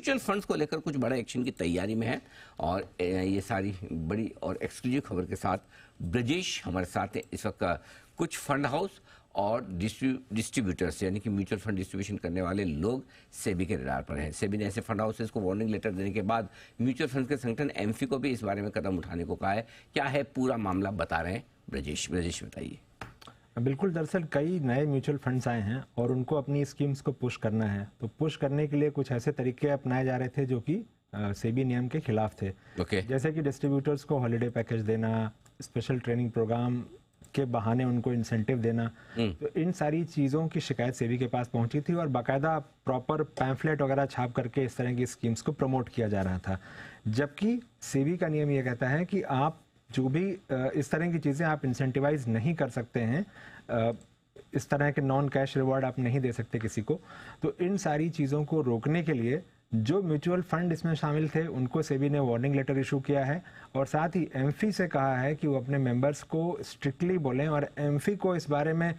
Mutual funds को लेकर कुछ बड़ा एक्शन की तैयारी में है। और ये सारी बड़ी और एक्सक्लूसिव खबर के साथ ब्रजेश हमारे साथ है इस वक्त। कुछ फंड हाउस और डिस्ट्रीब्यूटर्स यानी कि म्यूचुअल फंड डिस्ट्रीब्यूशन करने वाले लोग सेबी के रडार पर हैं। सेबी ने ऐसे फंड हाउसेस को वार्निंग लेटर देने के बाद म्यूचुअल फंड के संगठन एमफी को भी इस बारे में कदम उठाने को कहा है। क्या है पूरा मामला, बता रहे हैं ब्रजेश बताइए। बिल्कुल, दरअसल कई नए म्यूचुअल फंड्स आए हैं और उनको अपनी स्कीम्स को पुश करना है, तो पुश करने के लिए कुछ ऐसे तरीके अपनाए जा रहे थे जो कि सेबी नियम के खिलाफ थे। जैसे कि डिस्ट्रीब्यूटर्स को हॉलिडे पैकेज देना, स्पेशल ट्रेनिंग प्रोग्राम के बहाने उनको इंसेंटिव देना, तो इन सारी चीज़ों की शिकायत सेबी के पास पहुंची थी और बाकायदा प्रॉपर पैम्फलेट वगैरह छाप करके इस तरह की स्कीम्स को प्रमोट किया जा रहा था। जबकि सेबी का नियम ये कहता है कि आप जो भी इस तरह की चीज़ें आप इंसेंटिवाइज नहीं कर सकते हैं, इस तरह के नॉन कैश रिवॉर्ड आप नहीं दे सकते किसी को। तो इन सारी चीज़ों को रोकने के लिए जो म्यूचुअल फंड इसमें शामिल थे उनको सेबी ने वार्निंग लेटर इशू किया है और साथ ही एमफी से कहा है कि वो अपने मेंबर्स को स्ट्रिक्टली बोलें। और एमफी को इस बारे में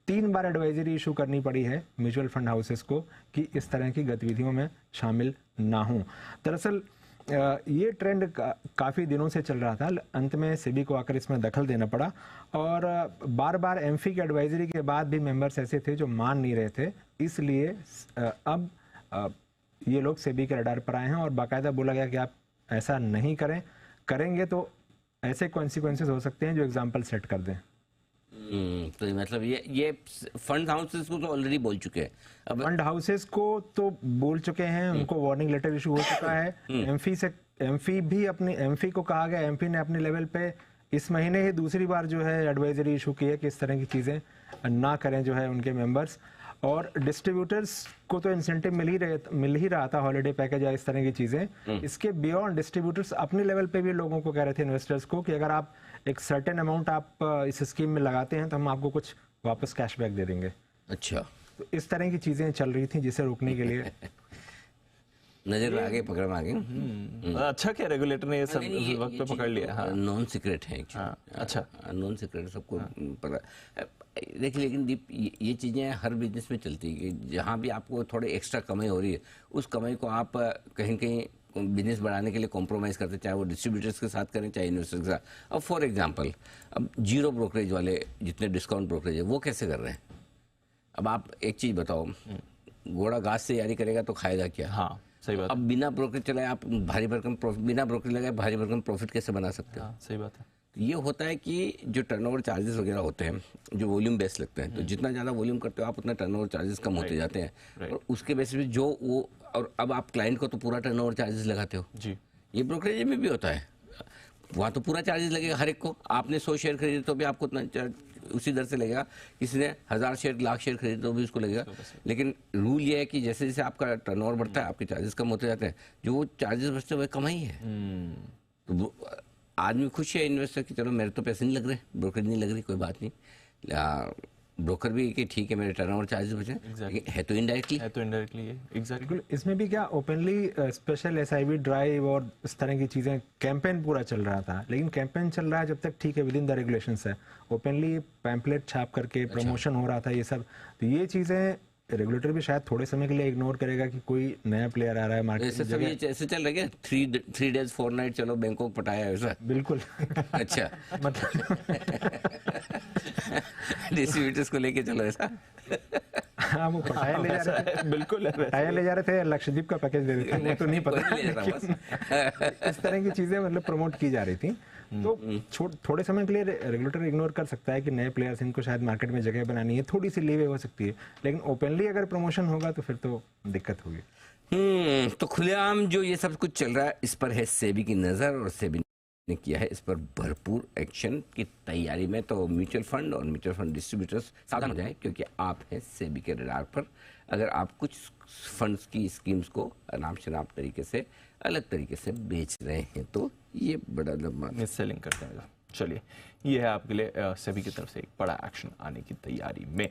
3 बार एडवाइजरी इशू करनी पड़ी है म्यूचुअल फंड हाउसेस को कि इस तरह की गतिविधियों में शामिल ना हों। दरअसल ये ट्रेंड काफ़ी दिनों से चल रहा था, अंत में सेबी को आकर इसमें दखल देना पड़ा और बार बार एमफी की एडवाइजरी के बाद भी मेंबर्स ऐसे थे जो मान नहीं रहे थे। इसलिए अब ये लोग सेबी के रडार पर आए हैं और बाकायदा बोला गया कि आप ऐसा नहीं करेंगे तो ऐसे कॉन्सिक्वेंसेस हो सकते हैं जो एग्जाम्पल सेट कर दें। तो मतलब ये फंड हाउसेस को तो ऑलरेडी बोल चुके हैं। अब फंड हाउसेस को तो बोल चुके हैं, उनको वार्निंग लेटर इशू हो चुका है। एमफी को कहा गया, एमफी ने अपने लेवल पे इस महीने ही दूसरी बार जो है एडवाइजरी इशू की है कि इस तरह की चीज़ें ना करें जो है उनके मेंबर्स। और डिस्ट्रीब्यूटर्स को तो इंसेंटिव मिल ही रहा था, हॉलिडे पैकेज या इस तरह की चीज़ें। इसके बियॉन्ड डिस्ट्रीब्यूटर्स अपने लेवल पे भी लोगों को कह रहे थे, इन्वेस्टर्स को, कि अगर आप एक सर्टेन अमाउंट आप इस स्कीम में लगाते हैं तो हम आपको कुछ वापस कैशबैक दे देंगे। अच्छा, तो इस तरह की चीज़ें चल रही थी जिसे रोकने के लिए नजर आगे पकड़ आगे। अच्छा क्या रेगुलेटर ने ये सब वक्त पे पकड़ लिया। हाँ, नॉन सीक्रेट है। हाँ, अच्छा, नॉन सीक्रेट सबको पता। देखिए लेकिन दीप, ये चीज़ें हर बिजनेस में चलती है। जहाँ भी आपको थोड़ी एक्स्ट्रा कमाई हो रही है उस कमाई को आप कहीं कहीं बिजनेस बढ़ाने के लिए कॉम्प्रोमाइज करते, चाहे वो डिस्ट्रीब्यूटर्स के साथ करें चाहे इन्वेस्टर्स के साथ। अब फॉर एग्जांपल अब जीरो ब्रोकरेज वाले जितने डिस्काउंट ब्रोकरेज है वो कैसे कर रहे हैं? अब आप एक चीज़ बताओ, घोड़ा घास से तैयारी करेगा तो खाएगा क्या? हाँ, सही बात। अब बिना ब्रोकरेज चलाए आप भारी भरकम प्रॉफिट, बिना ब्रोकरेज लगाए भारी भरकम प्रॉफिट कैसे बना सकते हो? हाँ, सही बात है। ये होता है कि जो टर्नओवर चार्जेस वगैरह होते हैं जो वॉल्यूम बेस लगते हैं, तो जितना ज़्यादा वॉल्यूम करते हो आप उतना टर्नओवर चार्जेस कम होते जाते हैं। और उसके बेसिस पे जो वो, और अब आप क्लाइंट को तो पूरा टर्नओवर चार्जेस लगाते हो जी। ये ब्रोकरेज में भी होता है, वहाँ तो पूरा चार्जेस लगेगा हर एक को। आपने 100 शेयर खरीदे तो भी आपको उतना उसी दर से लगेगा, किसी ने 1000 शेयर लाख शेयर खरीदे तो भी उसको लगेगा। लेकिन रूल ये है कि जैसे जैसे आपका टर्नओवर बढ़ता है आपके चार्जेस कम होते जाते हैं, जो वो चार्जेस बचते हैं वह कमाई है। तो आदमी खुश है इन्वेस्टर कि चलो मेरे तो पैसे नहीं लग रहे, ब्रोकरेज नहीं लग रही, कोई बात नहीं, ब्रोकर भी कि ठीक है मेरे टर्नओवर चार्जेस बचे। exactly. है तो इनडायरेक्टली ये एग्जैक्टली। इसमें भी क्या ओपनली स्पेशल एसआईवी ड्राइव और इस तरह की चीज़ें, कैंपेन पूरा चल रहा था। लेकिन कैंपेन चल रहा है जब तक ठीक है, विद इन द रेगुलेशंस है। ओपनली पैम्पलेट छाप करके प्रमोशन हो रहा था ये सब, तो ये चीज़ें रेगुलेटर भी शायद थोड़े समय के लिए इग्नोर करेगा कि कोई नया प्लेयर आ रहा है मार्केट में। ऐसे चल रहा है 3 days 4 nights चलो बैंकॉक पटाया ऐसा। बिल्कुल। अच्छा मतलब डिस्ट्रीब्यूटर्स को लेके चलो ऐसा। हाँ, वो पटाया ले जा रहे थे, बिल्कुल पटाया ले जा रहे थे, लक्षद्वीप का पैकेज दे देते हैं, वो तो नहीं पता। इस तरह की चीजें मतलब प्रमोट की जा रही थी। तो थोड़े समय के लिए रेगुलेटर इग्नोर कर सकता है कि नए प्लेयर्स, इनको शायद मार्केट में जगह बनानी है, थोड़ी सी लीवे हो सकती है। लेकिन ओपनली अगर प्रमोशन होगा तो फिर तो दिक्कत होगी। तो खुलेआम जो ये सब कुछ चल रहा है इस पर है सेबी की नज़र, और सेबी ने किया है इस पर भरपूर एक्शन की तैयारी में। तो म्यूचुअल फंड और म्यूचुअल फंड डिस्ट्रीब्यूटर्स सावधान हो जाएं, क्योंकि आप हैं सेबी के रडार पर। अगर आप कुछ फंड्स की स्कीम्स को अनाप शनाप तरीके से, अलग तरीके से बेच रहे हैं तो ये बड़ा लंबा सेलिंग करते हैं। चलिए, ये है आपके लिए सेबी की तरफ से एक बड़ा एक्शन आने की तैयारी में।